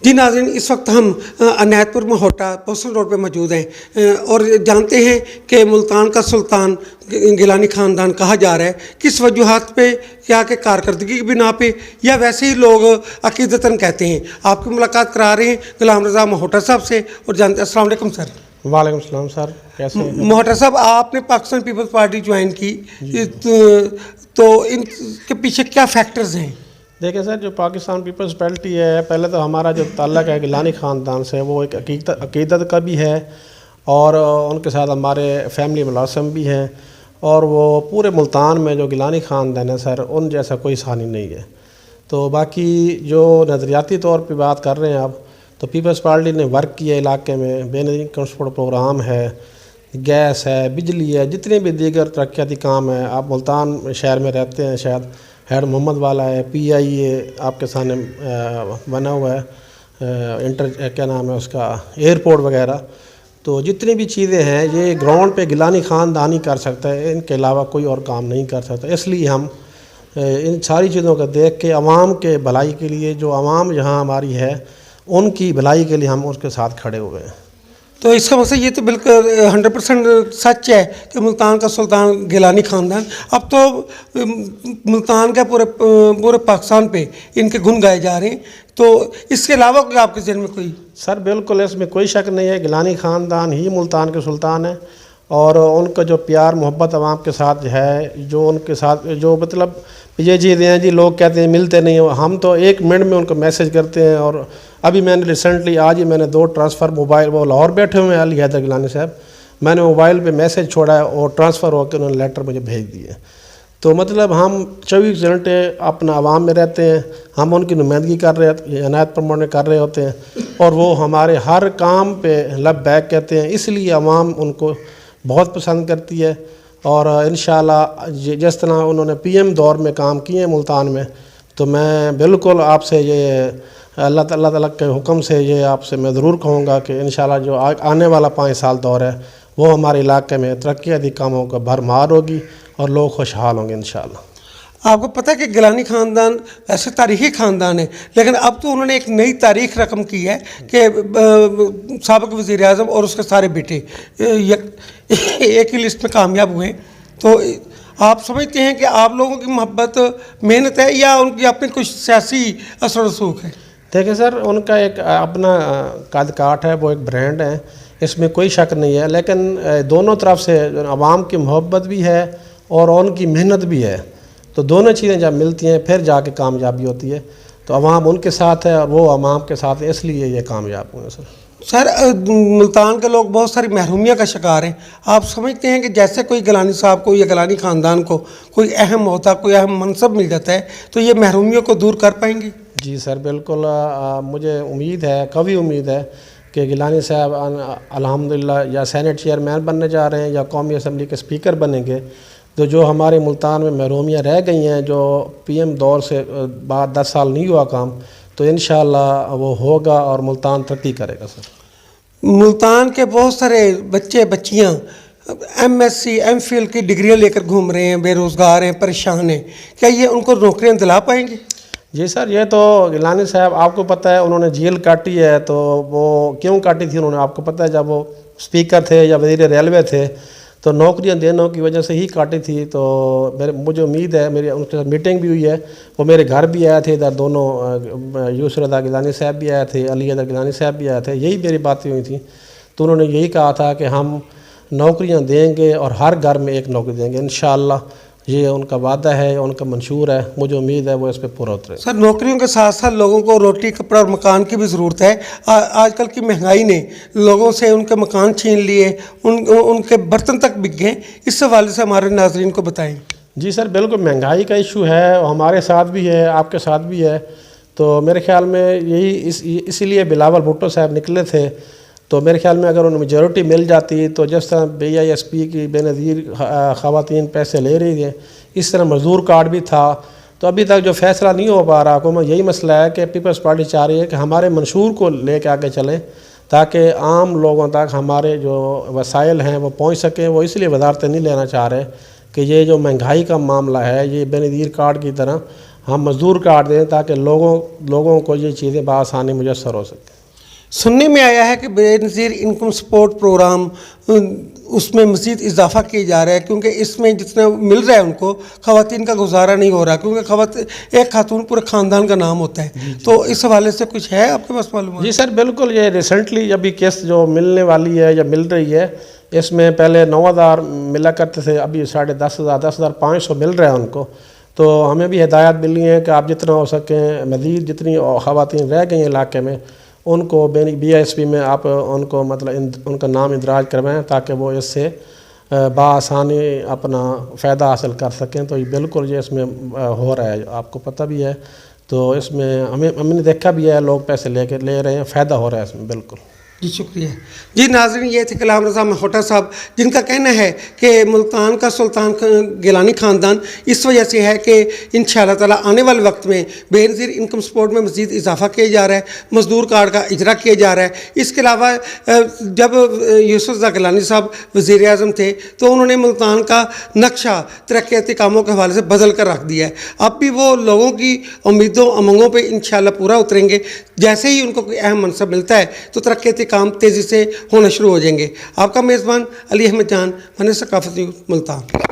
जी नाज़रीन, इस वक्त हम अनायतपुर में होटा पोस्टल रोड पे मौजूद हैं और जानते हैं कि मुल्तान का सुल्तान गिलानी ख़ानदान कहा जा रहा है। किस वजूहात पे, क्या के कारकर्दगी की बिना पे, या वैसे ही लोग अकीदतन कहते हैं। आपकी मुलाकात करा रहे हैं गुलाम रज़ा मोहटा साहब से और जानते हैं। अस्सलाम वालेकुम सर। वालेकुम सलाम सर, कैसे हैं? मोहटा साहब, आपने पाकिस्तान पीपल्स पार्टी ज्वाइन की, तो इनके पीछे क्या फैक्टर्स हैं? देखिए सर, जो पाकिस्तान पीपल्स पार्टी है, पहले तो हमारा जो ताल्लुक़ है गिलानी ख़ानदान से, वो एक अकीदत का भी है और उनके साथ हमारे फैमिली मुलाज़िम भी हैं। और वो पूरे मुल्तान में जो गिलानी ख़ानदान है सर, उन जैसा कोई सानी नहीं है। तो बाकी जो नज़रियाती तौर पे बात कर रहे हैं आप, तो पीपल्स पार्टी ने वर्क किया इलाके में, बेनज़ीर ट्रांसपोर्ट प्रोग्राम है, गैस है, बिजली है, जितने भी दीगर तरक्याती काम है। आप मुल्तान शहर में रहते हैं, शायद हेड मोहम्मद वाला है, PIA आपके सामने बना हुआ है, क्या नाम है उसका, एयरपोर्ट वगैरह। तो जितनी भी चीज़ें हैं ये ग्राउंड पे गिलानी ख़ानदान ही कर सकता है, इनके अलावा कोई और काम नहीं कर सकता। इसलिए हम इन सारी चीज़ों को देख के आवाम के भलाई के लिए, जो आवाम यहाँ हमारी है उनकी भलाई के लिए हम उसके साथ खड़े हुए हैं। तो इसका मतलब ये तो बिल्कुल 100% सच है कि मुल्तान का सुल्तान गिलानी ख़ानदान, अब तो मुल्तान का पूरे पाकिस्तान पे इनके गुण गाए जा रहे हैं। तो इसके अलावा कोई आपके जहन में कोई? सर बिल्कुल, इसमें कोई शक नहीं है, गिलानी ख़ानदान ही मुल्तान के सुल्तान है। और उनका जो प्यार मोहब्बत आवाम के साथ है, जो उनके साथ जो मतलब ये चीज़ें हैं जी, लोग कहते हैं मिलते नहीं हो, हम तो 1 मिनट में उनको मैसेज करते हैं। और अभी मैंने रिसेंटली आज ही मैंने 2 ट्रांसफ़र मोबाइल, वो लाहौर बैठे हुए हैं अली हैदर गिलानी साहब, मैंने मोबाइल पे मैसेज छोड़ा है और ट्रांसफ़र होकर उन्होंने लेटर मुझे भेज दिए। तो मतलब हम 24 घंटे अपना आवाम में रहते हैं, हम उनकी नुमाइंदगी कर रहे, इनायत प्रमोट कर रहे होते हैं, और वो हमारे हर काम पे लब बैक कहते हैं। इसलिए आवाम उनको बहुत पसंद करती है। और इंशाअल्लाह जिस तरह उन्होंने PM दौर में काम किए हैं मुल्तान में, तो मैं बिल्कुल आपसे ये अल्लाह ताला के हुक्म से ये आपसे मैं ज़रूर कहूँगा कि इंशाअल्लाह जो आने वाला 5 साल दौर है वो हमारे इलाके में तरक्याती कामों का भरमार होगी और लोग खुशहाल होंगे इंशाअल्लाह। आपको पता है कि गिलानी ख़ानदान ऐसे तारीख़ी ख़ानदान है, लेकिन अब तो उन्होंने एक नई तारीख़ रकम की है कि साबिक़ वज़ीर आज़म और उसके सारे बेटे एक ही लिस्ट में कामयाब हुए। तो आप समझते हैं कि आप लोगों की मोहब्बत मेहनत है या उनकी अपनी कुछ सियासी असर रसूख है? देखिए सर, उनका एक अपना कद काठ है, वो एक ब्रांड है, इसमें कोई शक नहीं है। लेकिन दोनों तरफ से आवाम की मोहब्बत भी है और उनकी मेहनत भी है। तो दोनों चीज़ें जब मिलती हैं फिर जाके कामयाबी होती है। तो अवाम उनके साथ है और वो अवाम के साथ है, इसलिए ये कामयाब हुए सर। मुल्तान के लोग बहुत सारी महरूमियत का शिकार हैं। आप समझते हैं कि जैसे कोई गिलानी साहब को या गिलानी ख़ानदान को कोई अहम होता, कोई अहम मनसब मिल जाता है, तो ये महरूमियों को दूर कर पाएंगे? जी सर बिल्कुल, मुझे उम्मीद है, कभी उम्मीद है कि गिलानी साहब अल्हम्दुलिल्लाह या सेनेट चेयरमैन बनने जा रहे हैं या कौमी असम्बली के स्पीकर बनेंगे। तो जो हमारे मुल्तान में महरूमियाँ रह गई हैं, जो PM दौर से बाद 10 साल नहीं हुआ काम, तो इंशाअल्लाह वो होगा और मुल्तान तरक्की करेगा सर। मुल्तान के बहुत सारे बच्चे बच्चियाँ MSc MPhil की डिग्रियाँ लेकर घूम रहे हैं, बेरोज़गार हैं, परेशान हैं, क्या ये उनको नौकरियाँ दिला पाएंगे? जी सर, ये तो गिलानी साहब, आपको पता है उन्होंने जेल काटी है। तो वो क्यों काटी थी उन्होंने, आपको पता है, जब वो स्पीकर थे या वज़ीर रेलवे थे तो नौकरियां देने की वजह से ही काटी थी। तो मुझे उम्मीद है, मेरी उनके साथ मीटिंग भी हुई है, वो मेरे घर भी आए थे, इधर दोनों यूसुफ रज़ा गिलानी साहब भी आए थे, अली हैदर गिलानी साहब भी आए थे, यही मेरी बातें हुई थी। तो उन्होंने यही कहा था कि हम नौकरियां देंगे और हर घर में एक नौकरी देंगे इंशाअल्लाह। ये उनका वादा है, उनका मंशूर है, मुझे उम्मीद है वो इस पर पूरा उतरे। सर, नौकरियों के साथ साथ लोगों को रोटी, कपड़ा और मकान की भी ज़रूरत है। आजकल की महंगाई ने लोगों से उनके मकान छीन लिए, उनके बर्तन तक बिक गए। इस हवाले से हमारे नाज़रीन को बताएं। जी सर बिल्कुल, महंगाई का इशू है, हमारे साथ भी है, आपके साथ भी है। तो मेरे ख्याल में यही इसीलिए बिलावल भुट्टो साहब निकले थे। तो मेरे ख्याल में अगर उन्हें मेजॉरिटी मिल जाती, तो जिस तरह BISP की बेनज़ीर ख़वातीन पैसे ले रही हैं, इस तरह मज़दूर कार्ड भी था। तो अभी तक जो फ़ैसला नहीं हो पा रहा, हुकूमत यही मसला है कि पीपल्स पार्टी चाह रही है कि हमारे मंशूर को ले के आगे चलें, ताकि आम लोगों तक हमारे जो वसाइल हैं वो पहुँच सकें। वो इसलिए वजारतें नहीं लेना चाह रहे कि ये जो महंगाई का मामला है, ये बेनज़ीर कार्ड की तरह ہم مزدور کارڈ دیں تاکہ لوگوں کو یہ چیزیں بآسانی میسر ہو سکیں۔ سننے میں آیا ہے کہ بے نظیر انکم سپورٹ پروگرام اس میں مزید اضافہ کیا جا رہا ہے، کیونکہ اس میں جتنا مل رہا ہے ان کو خواتین کا گزارا نہیں ہو رہا، کیونکہ ایک خاتون پورے خاندان کا نام ہوتا ہے۔ تو اس حوالے سے کچھ ہے آپ کے پاس معلومات؟ جی سر بالکل، یہ ریسنٹلی ابھی قسط جو ملنے والی ہے یا مل رہی ہے، اس میں پہلے 9,000 ملا کرتے تھے، ابھی 10,500 10,500 مل رہا ہے ان کو۔ تو ہمیں بھی ہدایات ملی ہیں کہ آپ جتنا ہو سکیں مزید جتنی خواتین رہ گئی ہیں علاقے میں ان کو بی ایس پی میں آپ ان کو مطلب ان کا نام اندراج کروائیں تاکہ وہ اس سے بآسانی اپنا فائدہ حاصل کر سکیں۔ تو یہ بالکل یہ اس میں ہو رہا ہے، آپ کو پتہ بھی ہے، تو اس میں ہم نے دیکھا بھی ہے لوگ پیسے لے رہے ہیں، فائدہ ہو رہا ہے اس میں بالکل۔ جی شکریہ۔ جی ناظرین، یہ تھے کلام رضا مہوٹا صاحب، جن کا کہنا ہے کہ ملتان کا سلطان گیلانی خاندان اس وجہ سے ہے کہ انشاءاللہ تعالی آنے والے وقت میں بے نظیر انکم سپورٹ میں مزید اضافہ کیا جا رہا ہے، مزدور کارڈ کا اجرا کیا جا رہا ہے۔ اس کے علاوہ جب یوسف رضا گیلانی صاحب وزیر اعظم تھے تو انہوں نے ملتان کا نقشہ ترقیاتی کاموں کے حوالے سے بدل کر رکھ دیا ہے۔ اب بھی وہ لوگوں کی امیدوں امنگوں پہ انشاءاللہ پورا اتریں گے۔ جیسے ہی ان کو کوئی اہم منصب ملتا ہے تو ترقیاتی کام تیزی سے ہونا شروع ہو جائیں گے۔ آپ کا میزبان علی احمد جان، فن ثقافت نیوز، ملتان۔